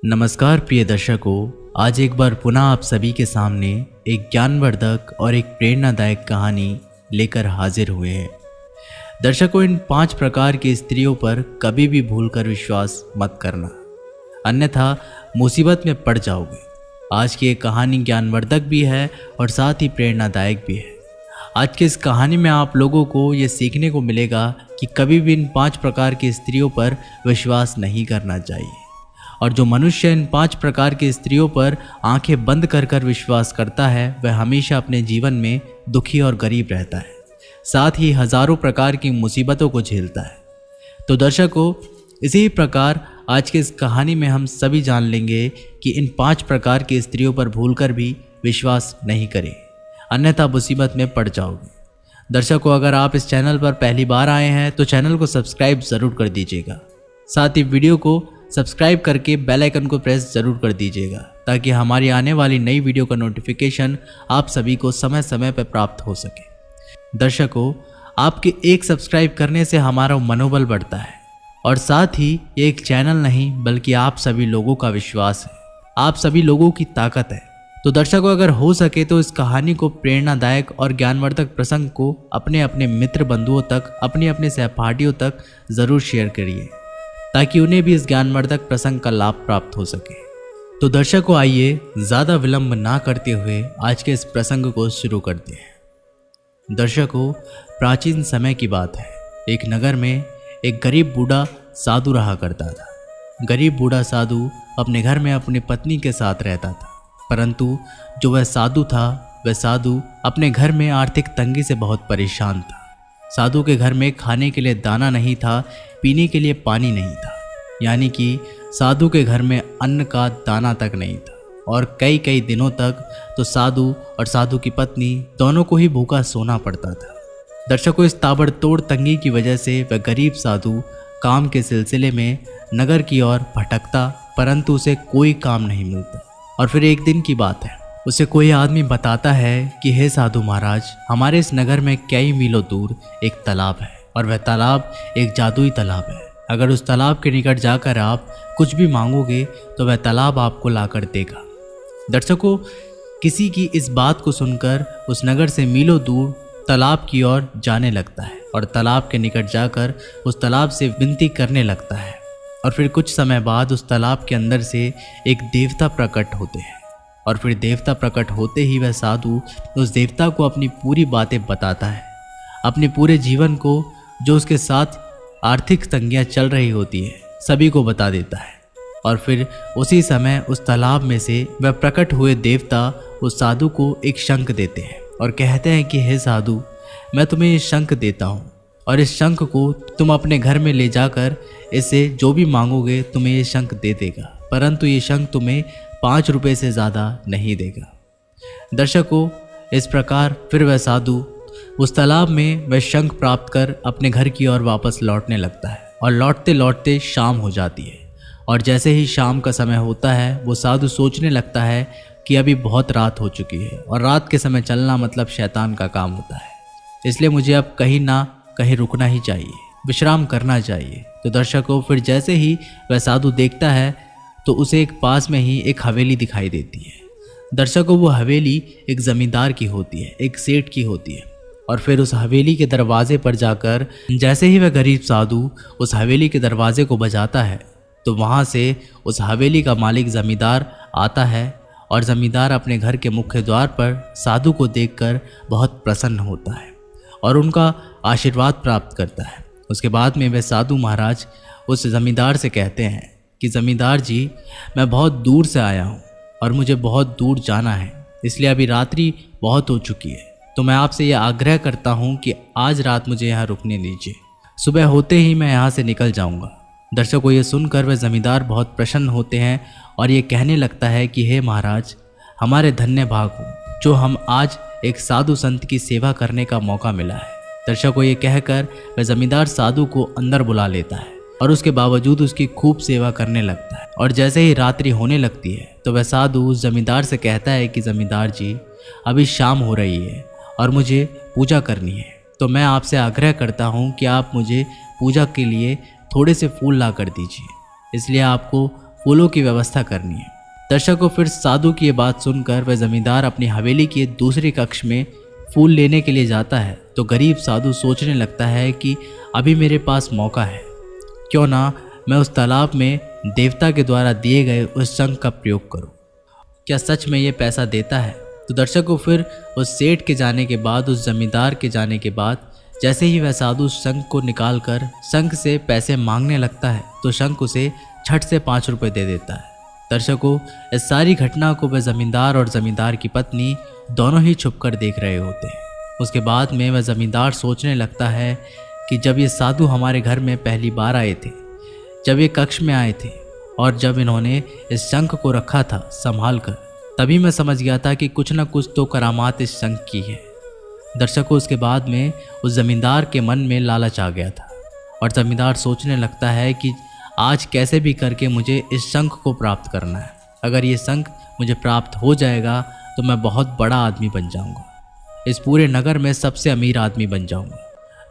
नमस्कार प्रिय दर्शकों, आज एक बार पुनः आप सभी के सामने एक ज्ञानवर्धक और एक प्रेरणादायक कहानी लेकर हाजिर हुए हैं। दर्शकों, इन 5 प्रकार की स्त्रियों पर कभी भी भूलकर विश्वास मत करना, अन्यथा मुसीबत में पड़ जाओगे। आज की ये कहानी ज्ञानवर्धक भी है और साथ ही प्रेरणादायक भी है। आज की इस कहानी में आप लोगों को ये सीखने को मिलेगा कि कभी भी इन 5 प्रकार की स्त्रियों पर विश्वास नहीं करना चाहिए, और जो मनुष्य इन 5 प्रकार की स्त्रियों पर आंखें बंद कर कर विश्वास करता है वह हमेशा अपने जीवन में दुखी और गरीब रहता है, साथ ही हजारों प्रकार की मुसीबतों को झेलता है। तो दर्शकों, इसी प्रकार आज की इस कहानी में हम सभी जान लेंगे कि इन 5 प्रकार की स्त्रियों पर भूलकर भी विश्वास नहीं करें, अन्यथा मुसीबत में पड़ जाओगे। दर्शकों, अगर आप इस चैनल पर पहली बार आए हैं तो चैनल को सब्सक्राइब ज़रूर कर दीजिएगा, साथ ही वीडियो को सब्सक्राइब करके बेल आइकन को प्रेस ज़रूर कर दीजिएगा ताकि हमारी आने वाली नई वीडियो का नोटिफिकेशन आप सभी को समय समय पर प्राप्त हो सके। दर्शकों, आपके एक सब्सक्राइब करने से हमारा मनोबल बढ़ता है और साथ ही ये एक चैनल नहीं बल्कि आप सभी लोगों का विश्वास है, आप सभी लोगों की ताकत है। तो दर्शकों, अगर हो सके तो इस कहानी को, प्रेरणादायक और ज्ञानवर्धक प्रसंग को अपने अपने मित्र बंधुओं तक, अपने अपने सहपाठियों तक ज़रूर शेयर करिए ताकि उन्हें भी इस ज्ञानवर्धक प्रसंग का लाभ प्राप्त हो सके। तो दर्शकों, आइए ज़्यादा विलंब ना करते हुए आज के इस प्रसंग को शुरू करते हैं। दर्शकों, प्राचीन समय की बात है। एक नगर में एक गरीब बूढ़ा साधु रहा करता था। गरीब बूढ़ा साधु अपने घर में अपनी पत्नी के साथ रहता था, परंतु जो वह साधु अपने घर में आर्थिक तंगी से बहुत परेशान था। साधु के घर में खाने के लिए दाना नहीं था, पीने के लिए पानी नहीं था, यानी कि साधु के घर में अन्न का दाना तक नहीं था। और कई दिनों तक तो साधु और साधु की पत्नी दोनों को ही भूखा सोना पड़ता था। दर्शकों, इस ताबड़तोड़ तंगी की वजह से वह गरीब साधु काम के सिलसिले में नगर की ओर भटकता, परंतु उसे कोई काम नहीं मिलता। और फिर एक दिन की बात है, उसे कोई आदमी बताता है कि हे साधु महाराज, हमारे इस नगर में कई मीलों दूर एक तालाब है और वह तालाब एक जादुई तालाब है। अगर उस तालाब के निकट जाकर आप कुछ भी मांगोगे तो वह तालाब आपको लाकर देगा। दर्शकों, किसी की इस बात को सुनकर उस नगर से मीलों दूर तालाब की ओर जाने लगता है और तालाब के निकट जाकर उस तालाब से विनती करने लगता है। और फिर कुछ समय बाद उस तालाब के अंदर से एक देवता प्रकट होते हैं और फिर देवता प्रकट होते ही वह साधु उस देवता को अपनी पूरी बातें बताता है, अपने पूरे जीवन को, जो उसके साथ आर्थिक तंगियां चल रही होती है, सभी को बता देता है। और फिर उसी समय उस तालाब में से वह प्रकट हुए देवता उस साधु को एक शंख देते हैं और कहते हैं कि हे साधु, मैं तुम्हें ये शंख देता हूँ और इस शंख को तुम अपने घर में ले जाकर इससे जो भी मांगोगे तुम्हें ये शंख दे देगा, परंतु ये शंख तुम्हें 5 रुपये से ज़्यादा नहीं देगा। दर्शकों, इस प्रकार फिर वह साधु उस तालाब में वह शंख प्राप्त कर अपने घर की ओर वापस लौटने लगता है और लौटते लौटते शाम हो जाती है। और जैसे ही शाम का समय होता है, वो साधु सोचने लगता है कि अभी बहुत रात हो चुकी है और रात के समय चलना मतलब शैतान का काम होता है, इसलिए मुझे अब कहीं ना कहीं रुकना ही चाहिए, विश्राम करना चाहिए। तो दर्शकों, फिर जैसे ही वह साधु देखता है तो उसे एक पास में ही एक हवेली दिखाई देती है। दर्शकों, वो हवेली एक ज़मींदार की होती है, एक सेठ की होती है। और फिर उस हवेली के दरवाजे पर जाकर जैसे ही वह गरीब साधु उस हवेली के दरवाजे को बजाता है तो वहाँ से उस हवेली का मालिक ज़मींदार आता है और ज़मींदार अपने घर के मुख्य द्वार पर साधु को देखकर बहुत प्रसन्न होता है और उनका आशीर्वाद प्राप्त करता है। उसके बाद में वह साधु महाराज उस ज़मींदार से कहते हैं कि ज़मींदार जी, मैं बहुत दूर से आया हूँ और मुझे बहुत दूर जाना है, इसलिए अभी रात्रि बहुत हो चुकी है, तो मैं आपसे यह आग्रह करता हूँ कि आज रात मुझे यहाँ रुकने दीजिए, सुबह होते ही मैं यहाँ से निकल जाऊँगा। दर्शकों, ये सुनकर वह ज़मींदार बहुत प्रसन्न होते हैं और ये कहने लगता है कि हे महाराज, हमारे धन्य भाग हो जो हम आज एक साधु संत की सेवा करने का मौका मिला है। दर्शकों, ये कहकर वह ज़मींदार साधु को अंदर बुला लेता है और उसके बावजूद उसकी खूब सेवा करने लगता है। और जैसे ही रात्रि होने लगती है तो वह साधु उस ज़मींदार से कहता है कि ज़मींदार जी, अभी शाम हो रही है और मुझे पूजा करनी है, तो मैं आपसे आग्रह करता हूँ कि आप मुझे पूजा के लिए थोड़े से फूल ला कर दीजिए, इसलिए आपको फूलों की व्यवस्था करनी है। दर्शकों, फिर साधु की ये बात सुनकर वह जमींदार अपनी हवेली के दूसरे कक्ष में फूल लेने के लिए जाता है तो गरीब साधु सोचने लगता है कि अभी मेरे पास मौका है, क्यों ना मैं उस तालाब में देवता के द्वारा दिए गए उस शंख का प्रयोग करूं। क्या सच में ये पैसा देता है? तो दर्शकों, फिर उस सेठ के जाने के बाद, उस जमींदार के जाने के बाद जैसे ही वह साधु शंख को निकाल कर शंख से पैसे मांगने लगता है तो शंख उसे झट से 5 रुपये दे देता है। दर्शकों, इस सारी घटना को वह जमींदार और जमींदार की पत्नी दोनों ही छुपकर देख रहे होते हैं। उसके बाद में वह जमींदार सोचने लगता है कि जब ये साधु हमारे घर में पहली बार आए थे, जब ये कक्ष में आए थे और जब इन्होंने इस शंख को रखा था संभाल कर, तभी मैं समझ गया था कि कुछ न कुछ तो करामात इस शंख की है। दर्शकों, उसके बाद में उस जमींदार के मन में लालच आ गया था और जमींदार सोचने लगता है कि आज कैसे भी करके मुझे इस शंख को प्राप्त करना है। अगर ये शंख मुझे प्राप्त हो जाएगा तो मैं बहुत बड़ा आदमी बन जाऊंगा, इस पूरे नगर में सबसे अमीर आदमी बन जाऊंगा।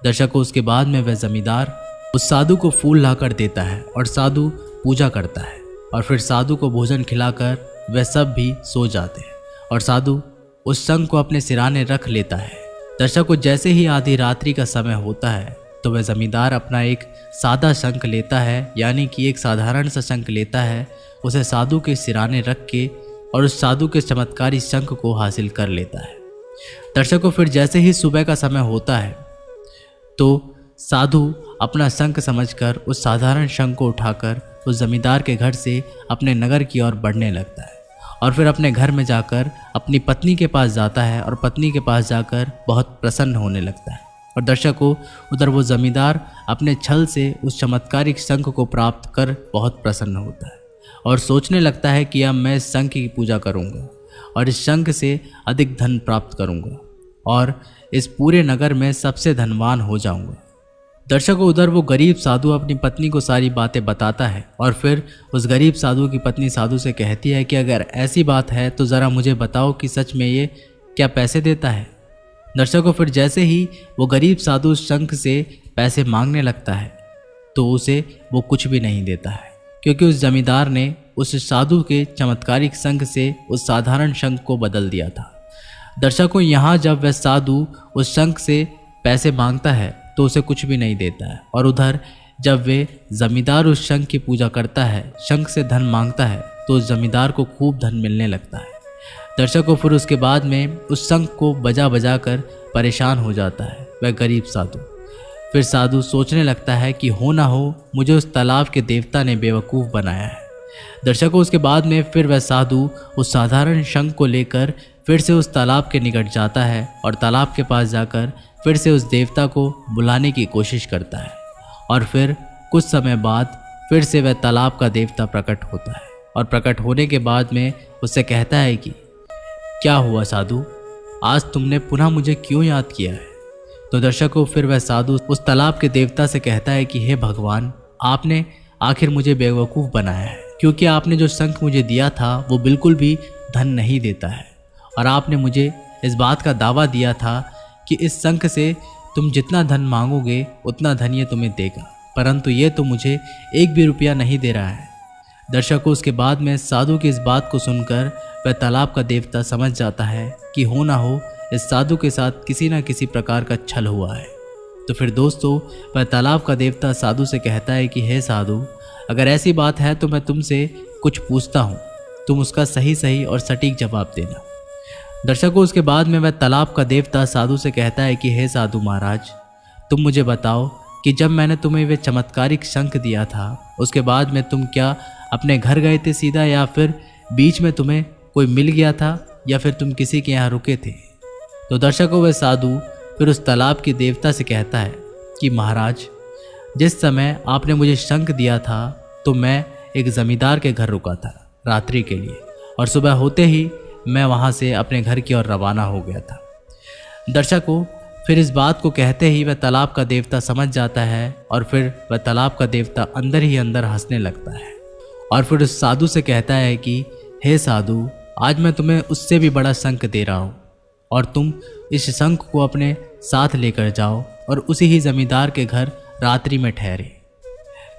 दर्शकों, उसके बाद में वह जमींदार उस साधु को फूल लाकर देता है और साधु पूजा करता है और फिर साधु को भोजन खिलाकर वह सब भी सो जाते हैं और साधु उस शंख को अपने सिराने रख लेता है। दर्शकों, जैसे ही आधी रात्रि का समय होता है तो वह जमींदार अपना एक सादा शंख लेता है, यानी कि एक साधारण सा शंख लेता है, उसे साधु के सिराने रख के और उस साधु के चमत्कारी शंख को हासिल कर लेता है। दर्शकों, फिर जैसे ही सुबह का समय होता है तो साधु अपना शंख समझकर उस साधारण शंख को उठाकर उस जमींदार के घर से अपने नगर की ओर बढ़ने लगता है और फिर अपने घर में जाकर अपनी पत्नी के पास जाता है और पत्नी के पास जाकर बहुत प्रसन्न होने लगता है। और दर्शकों, उधर वो जमींदार अपने छल से उस चमत्कारिक शंख को प्राप्त कर बहुत प्रसन्न होता है और सोचने लगता है कि अब मैं इस शंख की पूजा करूंगा और इस शंख से अधिक धन प्राप्त करूंगा और इस पूरे नगर में सबसे धनवान हो जाऊंगा। दर्शकों, उधर वो गरीब साधु अपनी पत्नी को सारी बातें बताता है और फिर उस गरीब साधु की पत्नी साधु से कहती है कि अगर ऐसी बात है तो ज़रा मुझे बताओ कि सच में ये क्या पैसे देता है। दर्शकों, फिर जैसे ही वो गरीब साधु शंख से पैसे मांगने लगता है तो उसे वो कुछ भी नहीं देता है, क्योंकि उस जमींदार ने उस साधु के चमत्कारिक शंख से उस साधारण शंख को बदल दिया था। दर्शकों, यहाँ जब वह साधु उस शंख से पैसे मांगता है तो उसे कुछ भी नहीं देता है और उधर जब वे जमींदार उस शंख की पूजा करता है, शंख से धन मांगता है, तो उस जमींदार को खूब धन मिलने लगता है। दर्शकों, फिर उसके बाद में उस शंख को बजा बजा कर परेशान हो जाता है वह गरीब साधु। फिर साधु सोचने लगता है कि हो ना हो मुझे उस तालाब के देवता ने बेवकूफ़ बनाया है। दर्शकों, उसके बाद में फिर वह साधु उस साधारण शंख को लेकर फिर से उस तालाब के निकट जाता है और तालाब के पास जाकर फिर से उस देवता को बुलाने की कोशिश करता है और फिर कुछ समय बाद फिर से वह तालाब का देवता प्रकट होता है और प्रकट होने के बाद में उससे कहता है कि क्या हुआ साधु, आज तुमने पुनः मुझे क्यों याद किया है। तो दर्शकों, फिर वह साधु उस तालाब के देवता से कहता है कि हे भगवान, आपने आखिर मुझे बेवकूफ़ बनाया है, क्योंकि आपने जो शंख मुझे दिया था वो बिल्कुल भी धन नहीं देता है और आपने मुझे इस बात का दावा दिया था कि इस शंख से तुम जितना धन मांगोगे उतना धन ये तुम्हें देगा, परंतु ये तो मुझे एक भी रुपया नहीं दे रहा है। दर्शकों, उसके बाद में साधु की इस बात को सुनकर वह तालाब का देवता समझ जाता है कि हो ना हो इस साधु के साथ किसी न किसी प्रकार का छल हुआ है। तो फिर दोस्तों, वह तालाब का देवता साधु से कहता है कि हे साधु, अगर ऐसी बात है तो मैं तुमसे कुछ पूछता हूँ, तुम उसका सही सही और सटीक जवाब देना। दर्शकों, उसके बाद में वह तालाब का देवता साधु से कहता है कि हे साधु महाराज, तुम मुझे बताओ कि जब मैंने तुम्हें वे चमत्कारिक शंख दिया था उसके बाद में तुम क्या अपने घर गए थे सीधा, या फिर बीच में तुम्हें कोई मिल गया था, या फिर तुम किसी के यहाँ रुके थे। तो दर्शकों, वह साधु फिर उस तालाब के देवता से कहता है कि महाराज, जिस समय आपने मुझे शंख दिया था तो मैं एक जमींदार के घर रुका था रात्रि के लिए और सुबह होते ही मैं वहाँ से अपने घर की ओर रवाना हो गया था। दर्शकों, फिर इस बात को कहते ही वह तालाब का देवता समझ जाता है और फिर वह तालाब का देवता अंदर ही अंदर हंसने लगता है और फिर उस साधु से कहता है कि हे साधु, आज मैं तुम्हें उससे भी बड़ा शंख दे रहा हूँ और तुम इस शंख को अपने साथ लेकर जाओ और उसी ही जमींदार के घर रात्रि में ठहरे,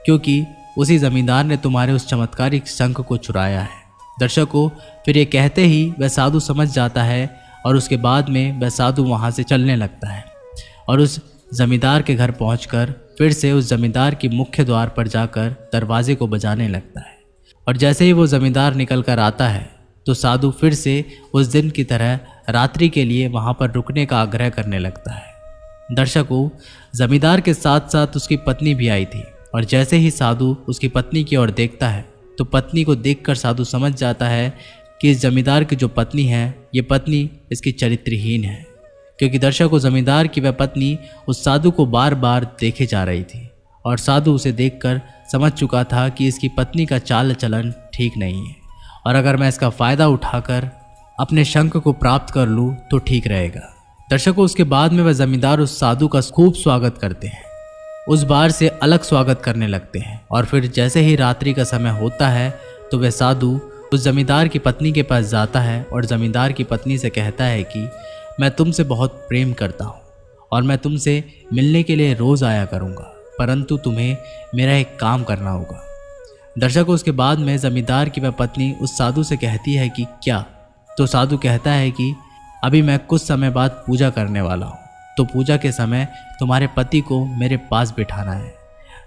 क्योंकि उसी जमींदार ने तुम्हारे उस चमत्कारिक शंख को चुराया है। दर्शकों, फिर ये कहते ही वह साधु समझ जाता है और उसके बाद में वह साधु वहाँ से चलने लगता है और उस जमींदार के घर पहुंचकर फिर से उस जमींदार की मुख्य द्वार पर जाकर दरवाजे को बजाने लगता है। और जैसे ही वो जमींदार निकल कर आता है तो साधु फिर से उस दिन की तरह रात्रि के लिए वहाँ पर रुकने का आग्रह करने लगता है। दर्शकों, जमींदार के साथ साथ उसकी पत्नी भी आई थी और जैसे ही साधु उसकी पत्नी की ओर देखता है तो पत्नी को देखकर साधु समझ जाता है कि इस जमींदार की जो पत्नी है ये पत्नी इसकी चरित्रहीन है, क्योंकि दर्शकों जमींदार की वह पत्नी उस साधु को बार बार देखे जा रही थी और साधु उसे देखकर समझ चुका था कि इसकी पत्नी का चाल चलन ठीक नहीं है और अगर मैं इसका फ़ायदा उठाकर अपने शंख को प्राप्त कर लूँ तो ठीक रहेगा। दर्शकों, उसके बाद में वह जमींदार उस साधु का खूब स्वागत करते हैं, उस बार से अलग स्वागत करने लगते हैं और फिर जैसे ही रात्रि का समय होता है तो वह साधु उस जमींदार की पत्नी के पास जाता है और जमींदार की पत्नी से कहता है कि मैं तुमसे बहुत प्रेम करता हूँ और मैं तुमसे मिलने के लिए रोज़ आया करूँगा, परंतु तुम्हें मेरा एक काम करना होगा। दर्शकों, उसके बाद में जमींदार की वह पत्नी उस साधु से कहती है कि क्या? तो साधु कहता है कि अभी मैं कुछ समय बाद पूजा करने वाला हूँ, तो पूजा के समय तुम्हारे पति को मेरे पास बिठाना है।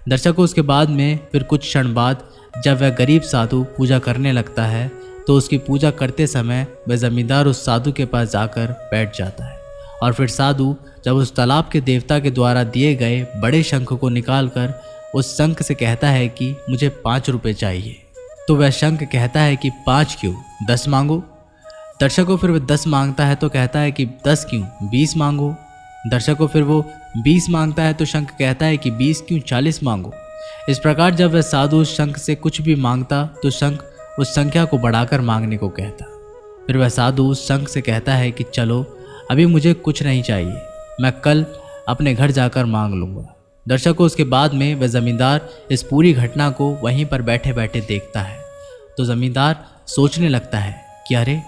दर्शकों, उसके बाद में फिर कुछ क्षण बाद जब वह गरीब साधु पूजा करने लगता है तो उसकी पूजा करते समय वह जमींदार उस साधु के पास जाकर बैठ जाता है और फिर साधु जब उस तालाब के देवता के द्वारा दिए गए बड़े शंख को निकालकर उस शंख से कहता है कि मुझे 5 रुपये चाहिए। तो वह शंख कहता है कि 5 क्यों, 10 मांगो। दर्शकों, फिर वह 10 मांगता है तो कहता है कि 10 क्यों, 20 मांगो। दर्शकों, फिर वो 20 मांगता है तो शंख कहता है कि 20 क्यों, 40 मांगो। इस प्रकार जब वह साधु उस शंख से कुछ भी मांगता तो शंख उस संख्या को बढ़ाकर मांगने को कहता। फिर वह साधु उस शंख से कहता है कि चलो, अभी मुझे कुछ नहीं चाहिए, मैं कल अपने घर जाकर मांग लूँगा। दर्शकों, उसके बाद में वह ज़मींदार इस पूरी घटना को वहीं पर बैठे बैठे देखता है तो ज़मींदार सोचने लगता है कि अरे,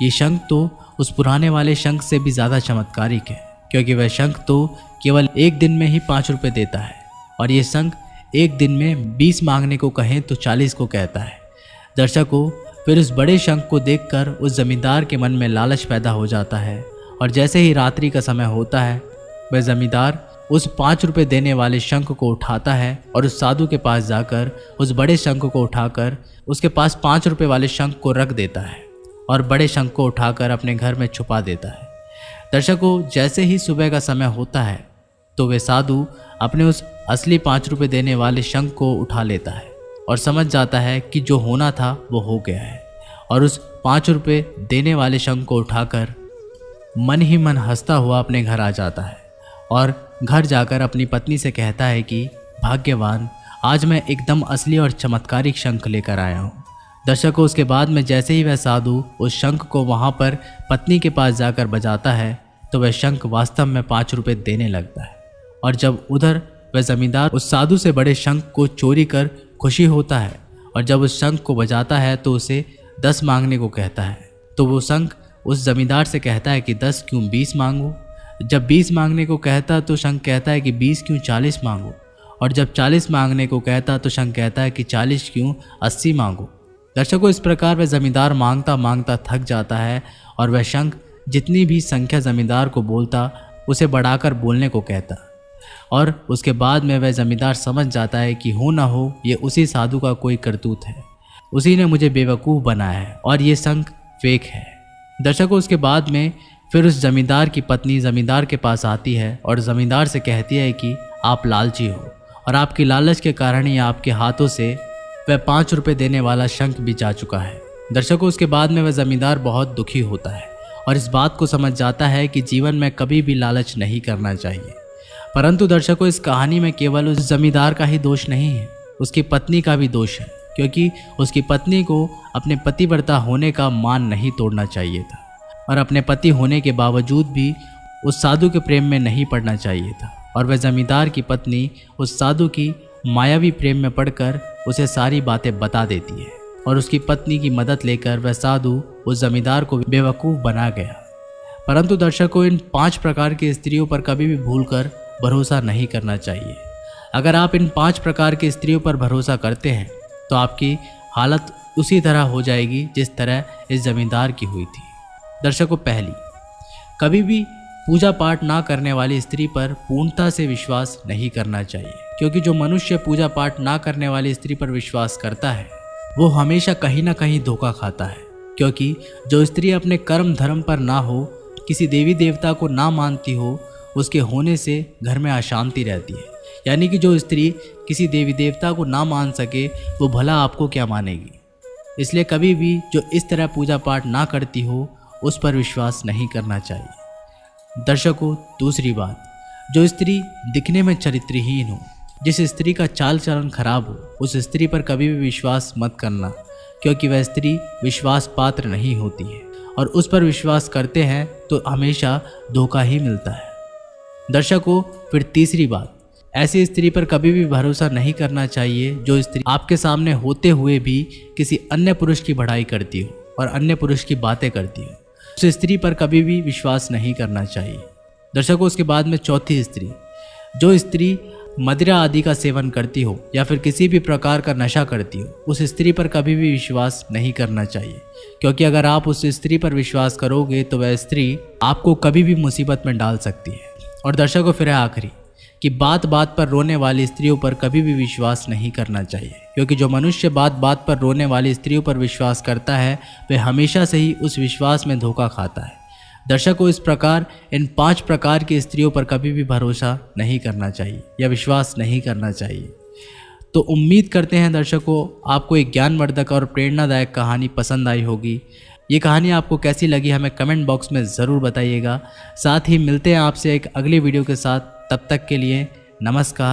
ये शंख तो उस पुराने वाले शंख से भी ज़्यादा चमत्कारिक है, क्योंकि वह शंख तो केवल एक दिन में ही 5 रुपये देता है और ये शंख एक दिन में 20 मांगने को कहें तो 40 को कहता है। दर्शकों, फिर उस बड़े शंख को देखकर उस जमींदार के मन में लालच पैदा हो जाता है और जैसे ही रात्रि का समय होता है वह जमींदार उस 5 रुपये देने वाले शंख को उठाता है और उस साधु के पास जाकर उस बड़े शंख को उठाकर उसके पास 5 रुपये वाले शंख को रख देता है और बड़े शंख को उठाकर अपने घर में छुपा देता है। दर्शकों, जैसे ही सुबह का समय होता है तो वे साधु अपने उस असली 5 रुपये देने वाले शंख को उठा लेता है और समझ जाता है कि जो होना था वो हो गया है और उस 5 रुपये देने वाले शंख को उठाकर मन ही मन हंसता हुआ अपने घर आ जाता है और घर जाकर अपनी पत्नी से कहता है कि भाग्यवान, आज मैं एकदम असली और चमत्कारिक शंख लेकर आया हूँ। दर्शकों, उसके बाद में जैसे ही वह साधु उस शंख को वहाँ पर पत्नी के पास जाकर बजाता है तो वह शंख वास्तव में 5 रुपये देने लगता है और जब उधर वह जमींदार उस साधु से बड़े शंख को चोरी कर खुशी होता है और जब उस शंख को बजाता है तो उसे 10 मांगने को कहता है। तो वो शंख उस जमींदार से कहता है कि 10 क्यों, 20 मांगो। जब 20 मांगने को कहता तो शंख कहता है कि 20 क्यों, 40 मांगो और जब 40 मांगने को कहता तो शंख कहता है कि 40 क्यों, 80 मांगो। दर्शकों, इस प्रकार वह जमींदार मांगता मांगता थक जाता है और वह शंख जितनी भी संख्या जमींदार को बोलता उसे बढ़ाकर बोलने को कहता और उसके बाद में वह जमींदार समझ जाता है कि हो ना हो ये उसी साधु का कोई करतूत है, उसी ने मुझे बेवकूफ़ बनाया है और ये शंख फेक है। दर्शकों, उसके बाद में फिर उस जमींदार की पत्नी जमींदार के पास आती है और जमींदार से कहती है कि आप लालची हो और आपकी लालच के कारण ही आपके हाथों से वह 5 रुपये देने वाला शंख भी जा चुका है। दर्शकों, उसके बाद में वह जमींदार बहुत दुखी होता है और इस बात को समझ जाता है कि जीवन में कभी भी लालच नहीं करना चाहिए। परंतु दर्शकों, इस कहानी में केवल उस जमींदार का ही दोष नहीं है, उसकी पत्नी का भी दोष है, क्योंकि उसकी पत्नी को अपने पतिव्रता होने का मान नहीं तोड़ना चाहिए था और अपने पति होने के बावजूद भी उस साधु के प्रेम में नहीं पड़ना चाहिए था और वह जमींदार की पत्नी उस साधु की मायावी प्रेम में पड़कर उसे सारी बातें बता देती है और उसकी पत्नी की मदद लेकर वह साधु उस जमींदार को बेवकूफ़ बना गया। परंतु दर्शकों, इन 5 प्रकार की स्त्रियों पर कभी भी भूलकर भरोसा नहीं करना चाहिए। अगर आप इन 5 प्रकार की स्त्रियों पर भरोसा करते हैं तो आपकी हालत उसी तरह हो जाएगी जिस तरह इस जमींदार की हुई थी। दर्शकों, पहली, कभी भी पूजा पाठ ना करने वाली स्त्री पर पूर्णता से विश्वास नहीं करना चाहिए, क्योंकि जो मनुष्य पूजा पाठ ना करने वाली स्त्री पर विश्वास करता है वो हमेशा कहीं ना कहीं धोखा खाता है। क्योंकि जो स्त्री अपने कर्म धर्म पर ना हो, किसी देवी देवता को ना मानती हो, उसके होने से घर में अशांति रहती है। यानी कि जो स्त्री किसी देवी देवता को ना मान सके वो भला आपको क्या मानेगी। इसलिए कभी भी जो इस तरह पूजा पाठ ना करती हो उस पर विश्वास नहीं करना चाहिए। दर्शकों, दूसरी बात, जो स्त्री दिखने में चरित्रहीन हो, जिस स्त्री का चाल चलन खराब हो, उस स्त्री पर कभी भी विश्वास मत करना, क्योंकि वह स्त्री विश्वास पात्र नहीं होती है और उस पर विश्वास करते हैं तो हमेशा धोखा ही मिलता है। दर्शकों, फिर तीसरी बात, ऐसी स्त्री पर कभी भी भरोसा नहीं करना चाहिए जो स्त्री आपके सामने होते हुए भी किसी अन्य पुरुष की बढ़ाई करती हो और अन्य पुरुष की बातें करती हो। उस स्त्री पर कभी भी विश्वास नहीं करना चाहिए। दर्शकों, उसके बाद में चौथी स्त्री, जो स्त्री मदिरा आदि का सेवन करती हो या फिर किसी भी प्रकार का नशा करती हो, उस स्त्री पर कभी भी विश्वास नहीं करना चाहिए, क्योंकि अगर आप उस स्त्री पर विश्वास करोगे तो वह स्त्री आपको कभी भी मुसीबत में डाल सकती है। और दर्शकों, फिर है आखिरी, कि बात बात पर रोने वाली स्त्रियों पर कभी भी विश्वास नहीं करना चाहिए, क्योंकि जो मनुष्य बात बात पर रोने वाली स्त्रियों पर विश्वास करता है वह हमेशा से ही उस विश्वास में धोखा खाता है। दर्शकों, इस प्रकार इन 5 प्रकार की स्त्रियों पर कभी भी भरोसा नहीं करना चाहिए या विश्वास नहीं करना चाहिए। तो उम्मीद करते हैं दर्शकों आपको एक ज्ञानवर्धक और प्रेरणादायक कहानी पसंद आई होगी। ये कहानी आपको कैसी लगी हमें कमेंट बॉक्स में ज़रूर बताइएगा। साथ ही मिलते हैं आपसे एक अगली वीडियो के साथ। तब तक के लिए नमस्कार।